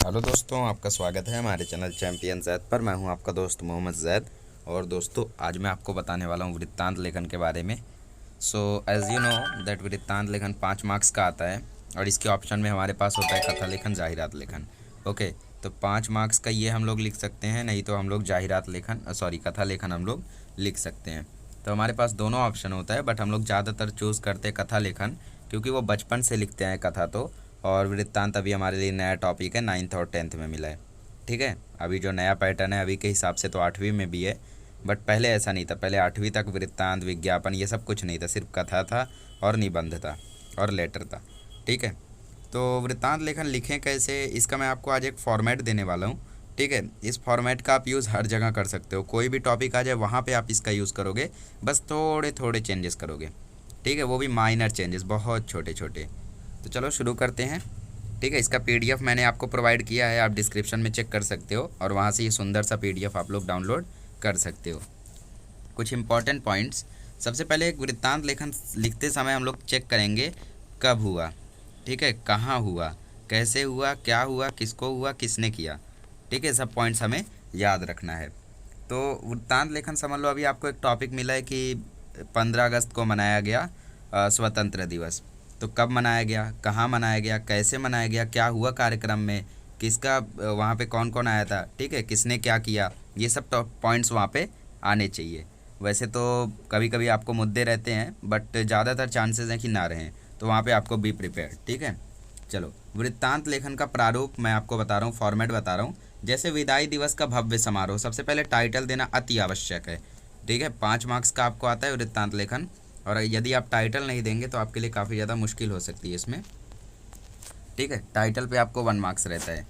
Hello दोस्तों, आपका स्वागत है हमारे चैनल चैंपियन जैद पर। मैं हूं आपका दोस्त मोहम्मद जैद। और दोस्तों, आज मैं आपको बताने वाला हूं वृत्तांत लेखन के बारे में। So as you know that वृत्तांत लेखन 5 मार्क्स का आता है और इसके ऑप्शन में हमारे पास होता है कथा लेखन, जाहिरात लेखन। ओके, तो 5 मार्क्स का ये हम लोग लिख सकते हैं, नहीं तो हम लोग जाहिरात लेखन कथा लेखन हम लोग लिख सकते हैं। तो हमारे पास दोनों ऑप्शन होता है, बट हम लोग ज़्यादातर चूज़ करते हैं कथा लेखन, क्योंकि वो बचपन से लिखते हैं कथा। तो और वृत्तांत अभी हमारे लिए नया टॉपिक है, 9th और 10th में मिला है। ठीक है, अभी जो नया पैटर्न है अभी के हिसाब से तो 8वीं में भी है, बट पहले ऐसा नहीं था। पहले 8वीं तक वृत्तांत, विज्ञापन ये सब कुछ नहीं था, सिर्फ कथा था और निबंध था और लेटर था। ठीक है, तो वृत्तांत लेखन लिखें कैसे, इसका मैं आपको आज एक फॉर्मेट देने वाला हूँ। ठीक है, इस फॉर्मेट का आप यूज़ हर जगह कर सकते हो, कोई भी टॉपिक आ जाए वहाँ पे आप इसका यूज़ करोगे, बस थोड़े थोड़े चेंजेस करोगे। ठीक है, वो भी माइनर चेंजेस, बहुत छोटे छोटे। तो चलो शुरू करते हैं। ठीक है, इसका पीडीएफ मैंने आपको प्रोवाइड किया है, आप डिस्क्रिप्शन में चेक कर सकते हो और वहाँ से ये सुंदर सा पीडीएफ आप लोग डाउनलोड कर सकते हो। कुछ इंपॉर्टेंट पॉइंट्स, सबसे पहले एक वृत्तांत लेखन लिखते समय हम लोग चेक करेंगे कब हुआ। ठीक है, कहाँ हुआ, कैसे हुआ, क्या हुआ, किसको हुआ, किसने किया। ठीक है, सब पॉइंट्स हमें याद रखना है। तो वृत्तांत लेखन समझ लो, अभी आपको एक टॉपिक मिला है कि 15 अगस्त को मनाया गया स्वतंत्र दिवस। तो कब मनाया गया, कहाँ मनाया गया, कैसे मनाया गया, क्या हुआ कार्यक्रम में, किसका वहाँ पे कौन कौन आया था, ठीक है, किसने क्या किया, ये सब टॉप पॉइंट्स वहाँ पे आने चाहिए। वैसे तो कभी कभी आपको मुद्दे रहते हैं, बट ज़्यादातर चांसेस हैं कि ना रहें, तो वहाँ पे आपको बी प्रिपेयर्ड। ठीक है, चलो वृत्तांत लेखन का प्रारूप मैं आपको बता रहा हूँ, फॉर्मेट बता रहा हूँ। जैसे विदाई दिवस का भव्य समारोह, सबसे पहले टाइटल देना अति आवश्यक है। ठीक है, 5 मार्क्स का आपको आता है वृत्तांत लेखन, और यदि आप टाइटल नहीं देंगे तो आपके लिए काफ़ी ज़्यादा मुश्किल हो सकती है इसमें। ठीक है, टाइटल पे आपको 1 मार्क्स रहता है,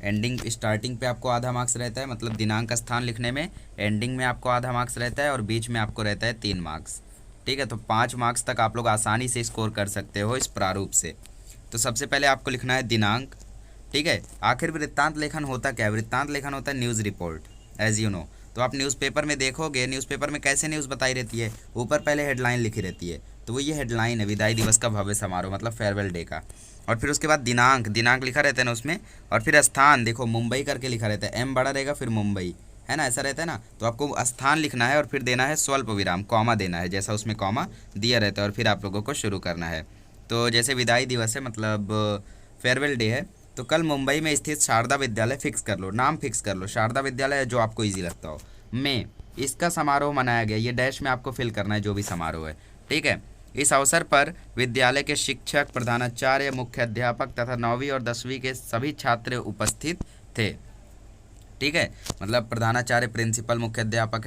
एंडिंग स्टार्टिंग पे आपको आधा मार्क्स रहता है, मतलब दिनांक स्थान लिखने में एंडिंग में आपको आधा मार्क्स रहता है और बीच में आपको रहता है 3 मार्क्स। ठीक है, तो 5 मार्क्स तक आप लोग आसानी से स्कोर कर सकते हो इस प्रारूप से। तो सबसे पहले आपको लिखना है दिनांक। ठीक है, आखिर वृत्तांत लेखन होता क्या है, वृत्तांत लेखन होता है news report, as you know. तो आप न्यूज़पेपर में देखोगे, न्यूज़पेपर में कैसे न्यूज़ बताई रहती है, ऊपर पहले हेडलाइन लिखी रहती है, तो वो ये हेडलाइन है विदाई दिवस का भव्य समारोह, मतलब फेयरवेल डे का। और फिर उसके बाद दिनांक, दिनांक लिखा रहता है ना उसमें, और फिर स्थान देखो मुंबई करके लिखा रहता है, एम बड़ा रहेगा फिर मुंबई, है ना, ऐसा रहता है ना। तो आपको स्थान लिखना है और फिर देना है स्वल्प विराम, कॉमा देना है, जैसा उसमें कॉमा दिया रहता है, और फिर आप लोगों को शुरू करना है। तो जैसे विदाई दिवस है, मतलब फेयरवेल डे है, तो कल मुंबई में स्थित शारदा विद्यालय, फिक्स कर लो, नाम फिक्स कर लो, शारदा विद्यालय जो आपको ईजी लगता हो, में इसका समारोह मनाया गया, ये डैश में आपको फिल करना है जो भी समारोह है। ठीक है, इस अवसर पर विद्यालय के शिक्षक, प्रधानाचार्य, मुख्य अध्यापक तथा 9वीं और 10वीं के सभी छात्र उपस्थित थे। ठीक है, मतलब प्रधानाचार्य, प्रिंसिपल, मुख्य अध्यापक,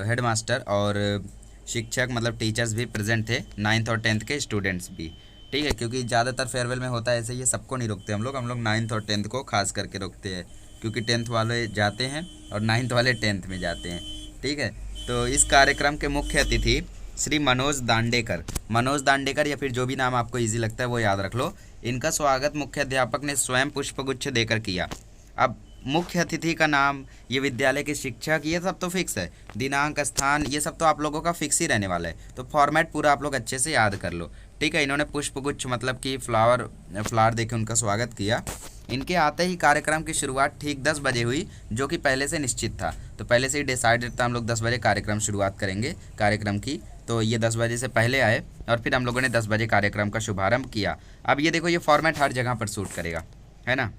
हेडमास्टर और शिक्षक मतलब टीचर्स भी प्रेजेंट थे, 9th और 10th के स्टूडेंट्स भी। ठीक है, क्योंकि ज़्यादातर फेयरवेल में होता है ऐसे, ये सबको नहीं रोकते हम लोग 9th और 10th को खास करके रोकते हैं, क्योंकि 10th वाले जाते हैं और 9th वाले 10th में जाते हैं। ठीक है, तो इस कार्यक्रम के मुख्य अतिथि श्री मनोज दांडेकर, मनोज दांडेकर या फिर जो भी नाम आपको ईजी लगता है वो याद रख लो। इनका स्वागत मुख्य अध्यापक ने स्वयं पुष्पगुच्छ देकर किया। अब मुख्य अतिथि का नाम, ये विद्यालय के शिक्षक, ये सब तो फिक्स है, दिनांक, स्थान, ये सब तो आप लोगों का फिक्स ही रहने वाला है, तो फॉर्मेट पूरा आप लोग अच्छे से याद कर लो। ठीक है, इन्होंने पुष्पगुच्छ मतलब कि फ्लावर देके उनका स्वागत किया। इनके आते ही कार्यक्रम की शुरुआत ठीक 10 बजे हुई, जो कि पहले से निश्चित था, तो पहले से ही डिसाइडेड था हम लोग 10 बजे कार्यक्रम शुरुआत करेंगे कार्यक्रम की, तो ये 10 बजे से पहले आए और फिर हम लोगों ने 10 बजे कार्यक्रम का शुभारंभ किया। अब ये देखो, ये फॉर्मेट हर जगह पर सूट करेगा, है ना।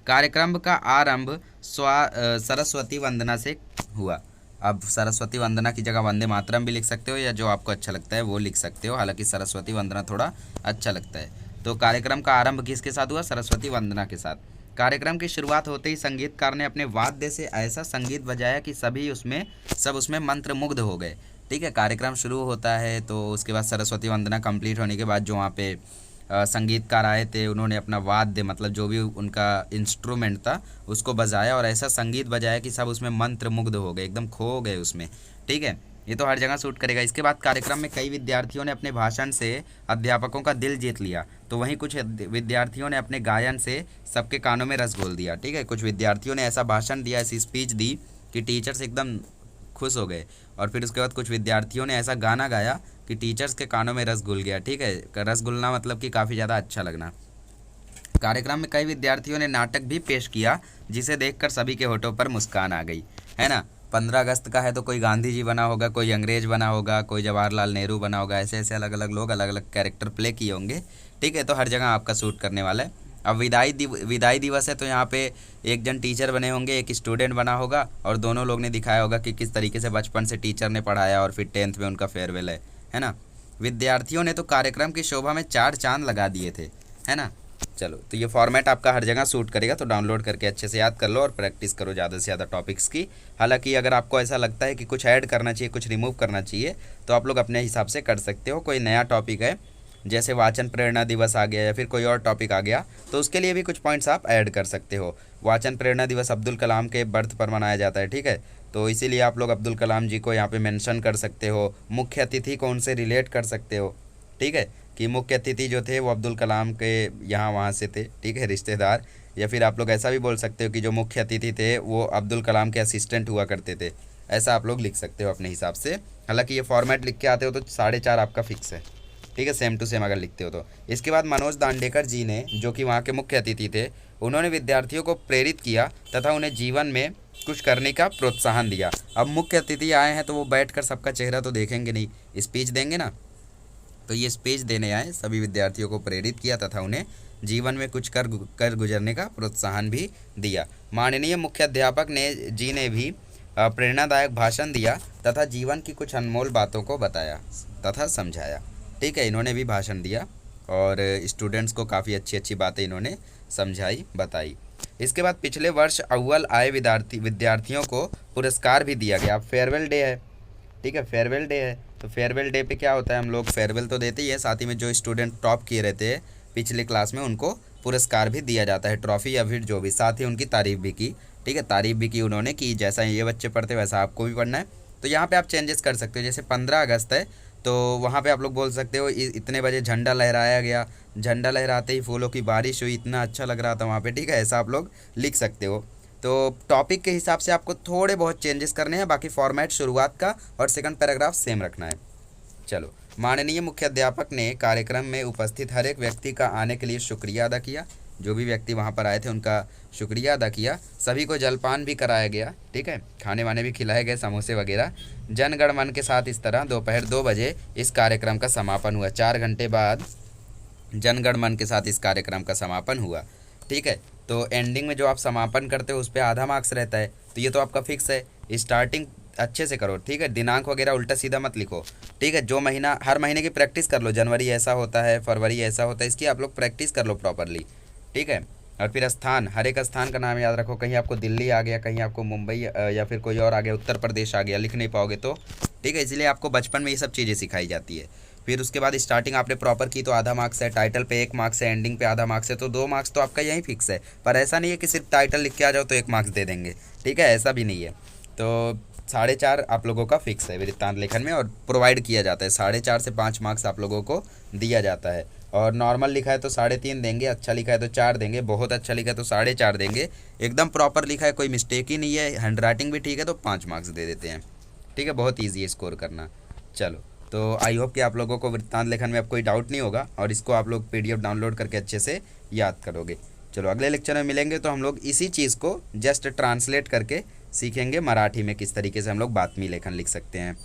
कार्यक्रम का आरंभ सरस्वती वंदना से हुआ। अब सरस्वती वंदना की जगह वंदे मातरम भी लिख सकते हो, या जो आपको अच्छा लगता है वो लिख सकते हो, हालांकि सरस्वती वंदना थोड़ा अच्छा लगता है। तो कार्यक्रम का आरंभ किसके साथ हुआ, सरस्वती वंदना के साथ। कार्यक्रम की शुरुआत होते ही संगीतकार ने अपने वाद्य से ऐसा संगीत बजाया कि सब उसमें मंत्रमुग्ध हो गए। ठीक है, कार्यक्रम शुरू होता है तो उसके बाद सरस्वती वंदना कंप्लीट होने के बाद जो वहाँ पे संगीतकार आए थे, उन्होंने अपना वाद्य मतलब जो भी उनका इंस्ट्रूमेंट था उसको बजाया, और ऐसा संगीत बजाया कि सब उसमें मंत्र मुग्ध हो गए, एकदम खो गए उसमें। ठीक है, ये तो हर जगह सूट करेगा। इसके बाद कार्यक्रम में कई विद्यार्थियों ने अपने भाषण से अध्यापकों का दिल जीत लिया, तो वहीं कुछ विद्यार्थियों ने अपने गायन से सबके कानों में रस घोल दिया। ठीक है, कुछ विद्यार्थियों ने ऐसा भाषण दिया, ऐसी स्पीच दी कि टीचर्स एकदम खुश हो गए, और फिर उसके बाद कुछ विद्यार्थियों ने ऐसा गाना गाया कि टीचर्स के कानों में रस घुल गया। ठीक है, रस घुलना मतलब कि काफ़ी ज़्यादा अच्छा लगना। कार्यक्रम में कई विद्यार्थियों ने नाटक भी पेश किया, जिसे देखकर सभी के होठों पर मुस्कान आ गई, है ना। 15 अगस्त का है तो कोई गांधी जी बना होगा, कोई अंग्रेज बना होगा, कोई जवाहरलाल नेहरू बना होगा, ऐसे ऐसे अलग अलग लोग अलग अलग कैरेक्टर प्ले किए होंगे, ठीक है। तो हर जगह आपका सूट करने वाला है। अब विदाई दिवस है तो यहाँ पे एक जन टीचर बने होंगे, एक स्टूडेंट बना होगा, और दोनों लोग ने दिखाया होगा कि किस तरीके से बचपन से टीचर ने पढ़ाया और फिर 10th में उनका फेयरवेल है ना। विद्यार्थियों ने तो कार्यक्रम की शोभा में 4 चांद लगा दिए थे, है ना। चलो, तो ये फॉर्मेट आपका हर जगह सूट करेगा, तो डाउनलोड करके अच्छे से याद कर लो और प्रैक्टिस करो ज़्यादा से ज़्यादा टॉपिक्स की। हालांकि अगर आपको ऐसा लगता है कि कुछ ऐड करना चाहिए, कुछ रिमूव करना चाहिए, तो आप लोग अपने हिसाब से कर सकते हो। कोई नया टॉपिक है जैसे वाचन प्रेरणा दिवस आ गया या फिर कोई और टॉपिक आ गया, तो उसके लिए भी कुछ पॉइंट्स आप ऐड कर सकते हो। वाचन प्रेरणा दिवस अब्दुल कलाम के बर्थ पर मनाया जाता है, ठीक है, तो इसीलिए आप लोग अब्दुल कलाम जी को यहाँ पे मेंशन कर सकते हो। मुख्य अतिथि को उनसे रिलेट कर सकते हो, ठीक है, कि मुख्य अतिथि जो थे वो अब्दुल कलाम के यहाँ वहाँ से थे, ठीक है, रिश्तेदार। या फिर आप लोग ऐसा भी बोल सकते हो कि जो मुख्य अतिथि थे वो अब्दुल कलाम के असिस्टेंट हुआ करते थे, ऐसा आप लोग लिख सकते हो अपने हिसाब से। हालांकि ये फॉर्मेट लिख के आते हो तो 4.5 आपका फिक्स है, ठीक है, सेम टू सेम अगर लिखते हो तो। इसके बाद मनोज दांडेकर जी ने, जो कि वहाँ के मुख्य अतिथि थे, उन्होंने विद्यार्थियों को प्रेरित किया तथा उन्हें जीवन में कुछ करने का प्रोत्साहन दिया। अब मुख्य अतिथि आए हैं तो वो बैठकर सबका चेहरा तो देखेंगे नहीं, स्पीच देंगे ना, तो ये स्पीच देने आए, सभी विद्यार्थियों को प्रेरित किया तथा उन्हें जीवन में कुछ कर गुजरने का प्रोत्साहन भी दिया। माननीय मुख्याध्यापक ने भी प्रेरणादायक भाषण दिया तथा जीवन की कुछ अनमोल बातों को बताया तथा समझाया, ठीक है, इन्होंने भी भाषण दिया और स्टूडेंट्स को काफ़ी अच्छी अच्छी बातें इन्होंने समझाई बताई। इसके बाद पिछले वर्ष अव्वल आए विद्यार्थियों को पुरस्कार भी दिया गया। अब फेयरवेल डे है, ठीक है, फेयरवेल डे है, तो फेयरवेल डे पे क्या होता है, हम लोग फेयरवेल तो देते ही है, साथ ही में जो स्टूडेंट टॉप किए रहते हैं पिछले क्लास में उनको पुरस्कार भी दिया जाता है, ट्रॉफी या फिर जो भी, साथ ही उनकी तारीफ़ भी की, ठीक है, तारीफ़ भी की उन्होंने कि जैसा ये बच्चे पढ़ते वैसा आपको भी पढ़ना है। तो यहाँ पे आप चेंजेस कर सकते हो, जैसे 15 अगस्त है तो वहाँ पे आप लोग बोल सकते हो इतने बजे झंडा लहराया गया, झंडा लहराते ही फूलों की बारिश हुई, इतना अच्छा लग रहा था वहाँ पे, ठीक है, ऐसा आप लोग लिख सकते हो। तो टॉपिक के हिसाब से आपको थोड़े बहुत चेंजेस करने हैं, बाकी फॉर्मेट शुरुआत का और सेकंड पैराग्राफ सेम रखना है। चलो, माननीय मुख्याध्यापक ने कार्यक्रम में उपस्थित हर एक व्यक्ति का आने के लिए शुक्रिया अदा किया, जो भी व्यक्ति वहाँ पर आए थे उनका शुक्रिया अदा किया। सभी को जलपान भी कराया गया, ठीक है, खाने वाने भी खिलाए गए, समोसे वगैरह। जनगण मन के साथ इस तरह दोपहर 2 बजे इस कार्यक्रम का समापन हुआ। 4 घंटे बाद जनगण मन के साथ इस कार्यक्रम का समापन हुआ, ठीक है। तो एंडिंग में जो आप समापन करते हो उस पर आधा मार्क्स रहता है, तो ये तो आपका फिक्स है। स्टार्टिंग अच्छे से करो, ठीक है, दिनांक वगैरह उल्टा सीधा मत लिखो, ठीक है। जो महीना, हर महीने की प्रैक्टिस कर लो, जनवरी ऐसा होता है, फरवरी ऐसा होता है, इसकी आप लोग प्रैक्टिस कर लो प्रॉपरली, ठीक है। और फिर स्थान, हर एक स्थान का नाम याद रखो, कहीं आपको दिल्ली आ गया, कहीं आपको मुंबई या फिर कोई और आ गया, उत्तर प्रदेश आ गया, लिख नहीं पाओगे तो, ठीक है, इसलिए आपको बचपन में ये सब चीज़ें सिखाई जाती है। फिर उसके बाद स्टार्टिंग आपने प्रॉपर की तो आधा मार्क्स है, टाइटल पे 1 मार्क्स है, एंडिंग पे आधा मार्क्स है, तो 2 मार्क्स तो आपका यहीं फिक्स है। पर ऐसा नहीं है कि सिर्फ टाइटल लिख के आ जाओ तो 1 मार्क्स दे देंगे, ठीक है, ऐसा भी नहीं है। तो 4.5 आप लोगों का फिक्स है वृत्तांत लेखन में, और प्रोवाइड किया जाता है 4.5 से 5 मार्क्स आप लोगों को दिया जाता है। और नॉर्मल लिखा है तो 3.5 देंगे, अच्छा लिखा है तो 4 देंगे, बहुत अच्छा लिखा है तो 4.5 देंगे, एकदम प्रॉपर लिखा है, कोई मिस्टेक ही नहीं है, हैंड राइटिंग भी ठीक है तो 5 मार्क्स दे देते हैं, ठीक है, बहुत ईजी है स्कोर करना। चलो, तो आई होप कि आप लोगों को वृत्तांत लेखन में अब कोई डाउट नहीं होगा और इसको आप लोग PDF डाउनलोड करके अच्छे से याद करोगे। चलो, अगले लेक्चर में मिलेंगे तो हम लोग इसी चीज़ को जस्ट ट्रांसलेट करके सीखेंगे मराठी में, किस तरीके से हम लोग बातमी लेखन लिख सकते हैं।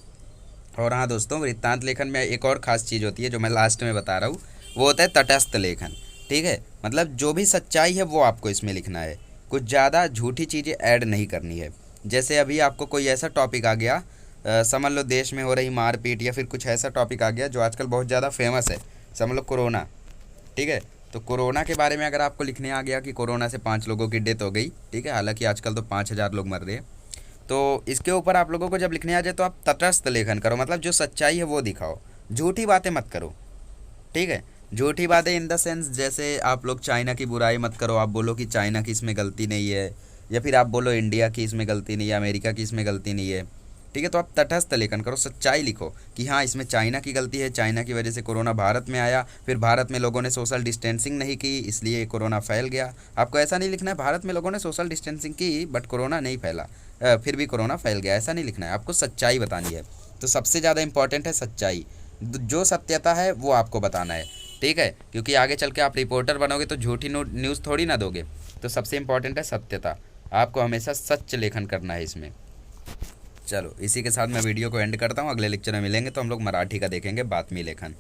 और हाँ दोस्तों, वृत्तांत लेखन में एक और ख़ास चीज़ होती है जो मैं लास्ट में बता रहा हूँ, वो होता है तटस्थ लेखन, ठीक है, मतलब जो भी सच्चाई है वो आपको इसमें लिखना है, कुछ ज़्यादा झूठी चीज़ें ऐड नहीं करनी है। जैसे अभी आपको कोई ऐसा टॉपिक आ गया, समझ लो देश में हो रही मारपीट, या फिर कुछ ऐसा टॉपिक आ गया जो आजकल बहुत ज़्यादा फेमस है, समझ लो कोरोना, ठीक है, तो कोरोना के बारे में अगर आपको लिखने आ गया कि कोरोना से 5 लोगों की डेथ हो गई, ठीक है, हालांकि आजकल तो 5,000 लोग मर रहे हैं, तो इसके ऊपर आप लोगों को जब लिखने आ जाए तो आप तटस्थ लेखन करो, मतलब जो सच्चाई है वो दिखाओ, झूठी बातें मत करो, ठीक है। झूठी बातें इन द सेंस, जैसे आप लोग चाइना की बुराई मत करो, आप बोलो कि चाइना की इसमें गलती नहीं है, या फिर आप बोलो इंडिया की इसमें गलती नहीं है, अमेरिका की इसमें गलती नहीं है, ठीक है। तो आप तटस्थ लेखन करो, सच्चाई लिखो कि हाँ इसमें चाइना की गलती है, चाइना की वजह से कोरोना भारत में आया, फिर भारत में लोगों ने सोशल डिस्टेंसिंग नहीं की इसलिए कोरोना फैल गया। आपको ऐसा नहीं लिखना है भारत में लोगों ने सोशल डिस्टेंसिंग की बट कोरोना नहीं फैला, फिर भी कोरोना फैल गया, ऐसा नहीं लिखना है, आपको सच्चाई बतानी है। तो सबसे ज़्यादा इंपॉर्टेंट है सच्चाई, जो सत्यता है वो आपको बताना है। ठीक है, क्योंकि आगे चल के आप रिपोर्टर बनोगे तो झूठी न्यूज़ थोड़ी ना दोगे। तो सबसे इम्पोर्टेंट है सत्यता, आपको हमेशा सच लेखन करना है इसमें। चलो इसी के साथ मैं वीडियो को एंड करता हूँ। अगले लेक्चर में मिलेंगे तो हम लोग मराठी का देखेंगे बातमी लेखन।